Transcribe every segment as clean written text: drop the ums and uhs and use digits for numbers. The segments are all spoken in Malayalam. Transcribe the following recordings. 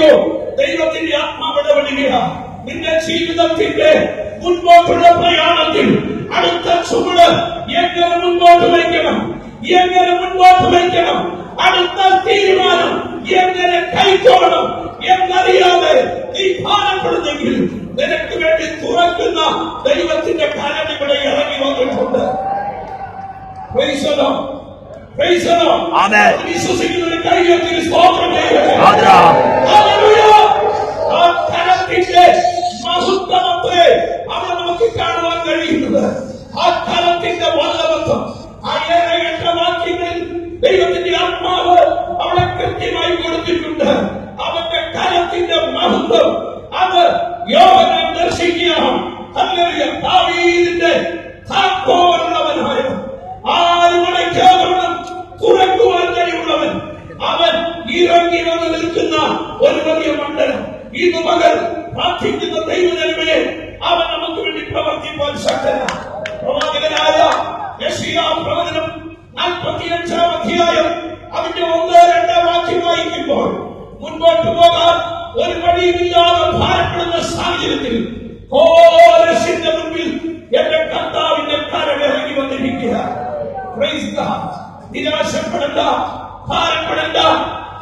അറിയോ? ദൈവത്തിന്റെ ആത്മാവ് ഇടപെടുക. നിന്റെ ജീവിതത്തിന്റെ മുൻപോട്ടുള്ള പ്രയാണത്തിൽ അടുത്ത ചുവട് എങ്ങനെ മുൻപോട്ട് വയ്ക്കണം, എങ്ങനെ മുൻപോട്ട് വയ്ക്കണം, അടുത്ത തീരുമാനം എങ്ങനെ കൈക്കൊള്ളണം എന്നറിയാതെ നീ ഭാരപ്പെടുന്നെങ്കിൽ നിനക്ക് വേണ്ടി തുറക്കുന്ന ദൈവത്തിന്റെ കരം ഇവിടെ ഇറങ്ങി വന്നിട്ടുണ്ട്. വിശ്വസിക്കുന്നതിന് കൈയ്യത്തിന് സ്തോത്രം ചെയ്യട്ടെ. ആ കരത്തിന്റെ മഹത്വത്തെ അവിടെ നമുക്ക് കാണുവാൻ കഴിയുന്നത്. ആ കരത്തിന്റെ വല്ലഭത്വം ആ 7-8 വാക്യങ്ങളിൽ ദൈവത്തിന്റെ ആത്മാവ് അവിടെ കൃത്യമായി കൊടുത്തിട്ടുണ്ട്. അവന്റെ കരത്തിന്റെ മഹത്വം അത് യോഹന്നാൻ ദർശിക്കുകയാണ്. ദാവീദിന്റെ താക്കോലുള്ളവനായ, ആരും അടയ്ക്കാതെ തുറക്കുവാൻ കഴിവുള്ളവൻ, അവൻ ഇറങ്ങി വന്ന് നിൽക്കുന്ന ഒരു വലിയ മണ്ഡലം. ഇന്ന് മകൾ പ്രാർത്ഥിക്കുന്ന ദൈവജനമേ, അവൻ നമുക്ക് വേണ്ടി പ്രവർത്തിക്കാൻ ശക്തനാണ്. പ്രവാചകനായ യെശയ്യാ പ്രവചനം 45-ാം അധ്യായം അതിന്റെ 1-2 വാക്യം വായിക്കുമ്പോൾ, മുൻപോട്ട് പോകാൻ ഒരു വഴിയില്ലാതെ ഭാരപ്പെടുന്ന സാഹചര്യത്തിൽ കോരസിന്റെ മുൻപിൽ എന്റെ കർത്താവിന്റെ കരം ഇറങ്ങി വന്നിരിക്കുക. നിരാശപ്പെടേണ്ട, ഭാരപ്പെടേണ്ട,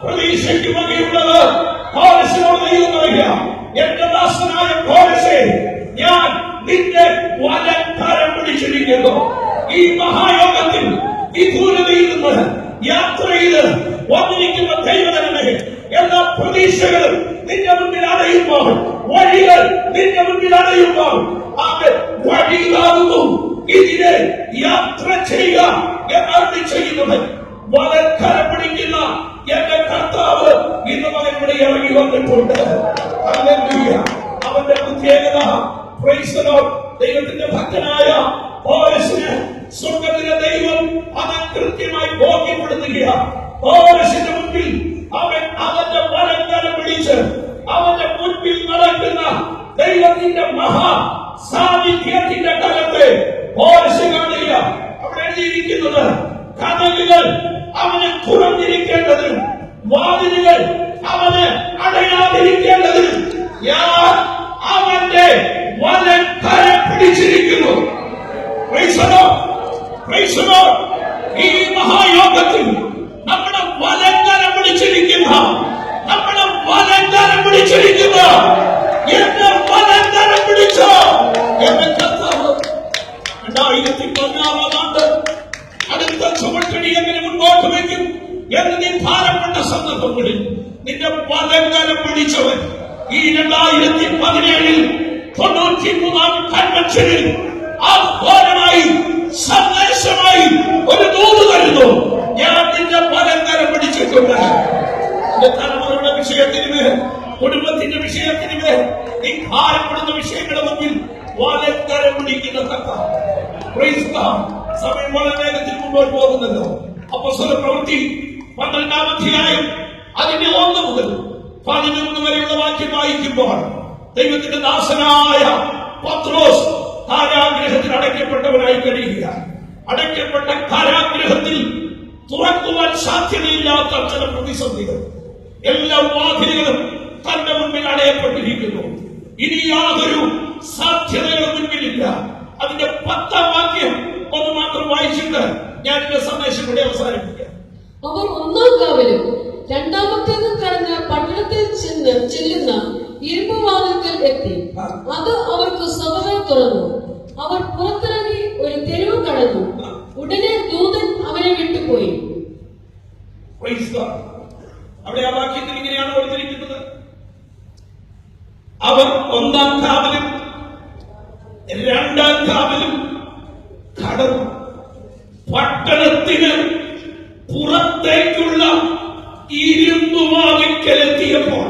പ്രതീക്ഷയ്ക്ക് വകയുള്ളത് കോരസിനോട് ദൈവം പറയുക, എന്റെ ദാസനായ കോരസേ, ഞാൻ നിന്റെ വലക്കരം പിടിച്ചിരിക്കുന്നു. ഈ മഹായോഗത്തിൽ ഈ ദൂരതയിൽ നിന്ന് യാത്ര ചെയ്ത് വന്നിരിക്കുന്ന ദൈവജനമേ, എല്ലാ പ്രതീക്ഷകളും നിന്റെ മുന്നിൽ അടയുമ്പോൾ, വഴികൾ നിന്റെ മുന്നിൽ അടയുമ്പോൾ, അത് വഴിയിലാകുന്നു. ഇതിനെ യാത്ര ചെയ്യുക എന്നറിഞ്ഞു ചെയ്യുന്നവൻ വലക്കരം പിടിക്കുന്ന എന്റെ കർത്താവ് ഇന്ന് മകൻ ഇവിടെ ഇറങ്ങി വന്നിട്ടുണ്ട്. അവന്റെ പ്രത്യേകത ദൈവത്തിന്റെ ഭക്തനായ പൗലോസിന് സ്വർഗ്ഗത്തിലെ ദൈവം അത് കൃത്യമായി ബോധ്യപ്പെടുത്തുകയാണ്. പൗലോസിന്റെ മുൻപിൽ അവൻ അവന്റെ വലക്കരം പിടിച്ച് അവന്റെ മുൻപിൽ നടക്കുന്ന ദൈവത്തിന്റെ മഹാ സാന്നിധ്യത്തിന്റെ കരത്തെ പൗലോസ് കാണുക. അവിടെ എഴുതിയിരിക്കുന്നത്, കതകുകൾ അവന് തുറന്നിരിക്കേണ്ടതിനും വാതിലുകൾ അവന് അടയാതിരിക്കേണ്ടതിനും ഞാൻ അവന്റെ വലക്കരം പിടിച്ചിരിക്കുന്നു. ഈ മഹായോഗത്തിൽ നമ്മുടെ വലക്കരം പിടിച്ചിരിക്കുന്ന, നമ്മുടെ വലക്കരം പിടിച്ചിരിക്കുന്ന, എന്റെ വലക്കരം പിടിച്ച എന്റെ കർത്താവ് 2016-ാം ആണ്ട് അടുത്ത ചുമട്ടടി എങ്ങനെ മുൻപോട്ട് വയ്ക്കും എന്ന് നീ ഭാരപ്പെട്ട സന്ദർഭങ്ങളിൽ നിന്റെ വലക്കരം പിടിച്ചവൻ ഈ 2017-ൽ 93-ാം കൺവെൻഷനിൽ ആഹ്വാനമായി സന്ദേശമായി ഒരു ദൂത് തരുന്നു. ഞാൻ നിന്റെ വലക്കരം പിടിച്ചിട്ടുണ്ട്. എന്റെ തലമുറയുടെ വിഷയത്തിനുമേൽ, കുടുംബത്തിന്റെ വിഷയത്തിനുമേൽ, നീ ഭാരപ്പെടുന്ന വിഷയങ്ങളുടെ മുമ്പിൽ വലക്കരം പിടിക്കുന്ന കർത്താവ്. സമയം വളരെ വേഗത്തിൽ മുമ്പോട്ട് പോകുന്നല്ലോ. അപ്പോസ്തല പ്രവൃത്തി 12-ാം അധ്യായം അതിന്റെ 1 മുതൽ 11 വരെയുള്ള വാക്യം വായിക്കുമ്പോൾ, ദൈവത്തിന്റെ ദാസനായ പത്രോസ് കാരാഗ്രഹത്തിൽ അടയ്ക്കപ്പെട്ടവനായി കഴിയുക. അടയ്ക്കപ്പെട്ട കാരാഗ്രഹത്തിൽ തുറക്കുവാൻ സാധ്യതയില്ലാത്ത ചില പ്രതിസന്ധികൾ, എല്ലാ വാതിലുകളും തന്റെ മുൻപിൽ അടയപ്പെട്ടിരിക്കുന്നു. ഇനി യാതൊരു സാധ്യതകളും മുൻപിലില്ല. അതിന്റെ 10-ാം വാക്യം ഒന്ന് മാത്രം വായിച്ചിട്ട് ഞാൻ എന്റെ സന്ദേശം കൂടെ അവസാനിപ്പിക്കാം. അവർ 1-ാം കാവലും 2-ാമത്തേതും കടന്ന് പട്ടണത്തിൽ ചെല്ലുന്ന ഇരുമ്പ് വാതിൽക്കൽ എത്തി. അത് അവർക്ക് സ്വതവേ തുറന്നു. അവർ പുറത്തിറങ്ങി ഒരു തെരുവ് കടന്നു. ഉടനെ ദൂതൻ അവനെ വിട്ടുപോയി. അവിടെ ആ വാക്യത്തിൽ ഇങ്ങനെയാണ് കൊടുത്തിരിക്കുന്നത്, അവർ 1-ാം കാവലും 2-ാം കാവലും കടന്നു. പട്ടണത്തിന് പുറത്തേക്കുള്ള ഇരുമ്പ് വാതിൽക്കലെത്തിയപ്പോൾ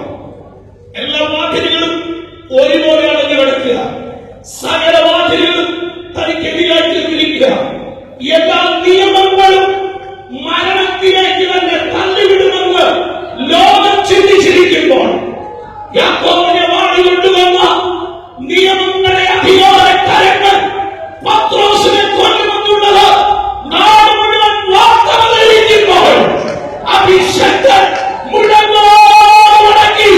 എല്ലാ വാതിലുകളും ഒരുപോലെ അടഞ്ഞു കിടക്കുക. സകല വാതിലുകളും തനിക്കെതിരായി തീർന്നിരിക്കുക. എല്ലാ നിയമങ്ങളും മരണത്തിലേക്ക് തന്നെ തള്ളിവിടുമെന്ന് ലോകം ചിന്തിച്ചിരിക്കുമ്പോൾ യാക്കോബിനെ വാടിക്കൊണ്ടുവന്ന നിയമങ്ങളെ അധികാരക്കാരങ്ങൾ പത്രോസിനെ കൊല്ലുമെന്നുള്ളത് നാട് മുഴുവൻ വാർത്ത നൽകിയിരിക്കുമ്പോൾ അഭിഷേകൻ മുടങ്ങി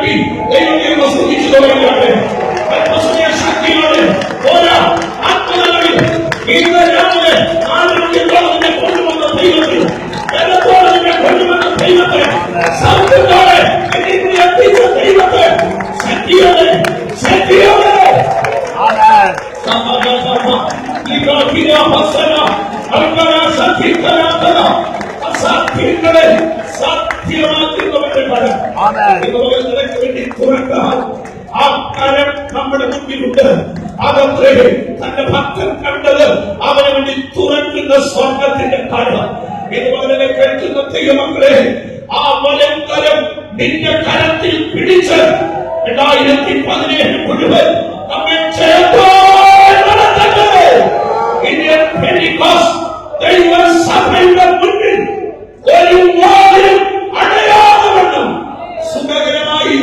നൽകി ദൈവം ശ്രദ്ധിച്ചു തുടങ്ങിയാട്ടെ. ആത്മസമയ ശക്തിയോടെ ഓരോ ആത്മനിലവിൽ ഇന്ന് രാവിലെ ആരോഗ്യത്തോടെ നിന്നെ കൊണ്ടുവന്ന ദൈവത്തിൽ, ജനത്തോടെ നിന്നെ കൊണ്ടുവന്ന ദൈവത്തെ, സൗഖ്യത്തോടെ എന്നെ എത്തിച്ച ദൈവത്തെ ശക്തിയോടെ അസാധ്യങ്ങളെ സാധ്യമാക്കുന്നവരുടെ നിനക്ക് വേണ്ടി തുറക്കാം. ആ കരം നമ്മുടെ മുമ്പിലുണ്ട്. അതത്രേ തന്റെ ഭക്തൻ കണ്ടത് അവന് വേണ്ടി തുറക്കുന്ന സ്വർഗത്തിന്റെ കരം. ഇതുപോലെ കേൾക്കുന്ന ദൈവമക്കളെ, ആ വലംകരം നിന്റെ കരത്തിൽ പിടിച്ച് 2017 മുഴുവൻ നമ്മെ നടത്തട്ടെ. ഇന്ത്യൻ പെന്തിക്കോസ്റ്റ് ദൈവസഭയുടെ മുന്നിൽ ഒരു വാതിലും അടയാളവണ്ണം സുഖകരമായി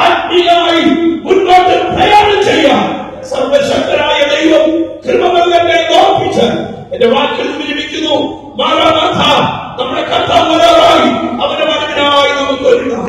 ആത്മീയമായി മുന്നോട്ട് പ്രയാണം ചെയ്യാൻ സർവശക്തനായ ദൈവം കൃപകളെ ഓർപ്പിച്ച് എന്റെ വാക്കിൽ വിരമിക്കുന്നു. മാറാനാഥ, നമ്മുടെ കർത്താവ് വരാറായി. അവന്റെ വരവിനായി നമുക്ക് ഒരുങ്ങാം.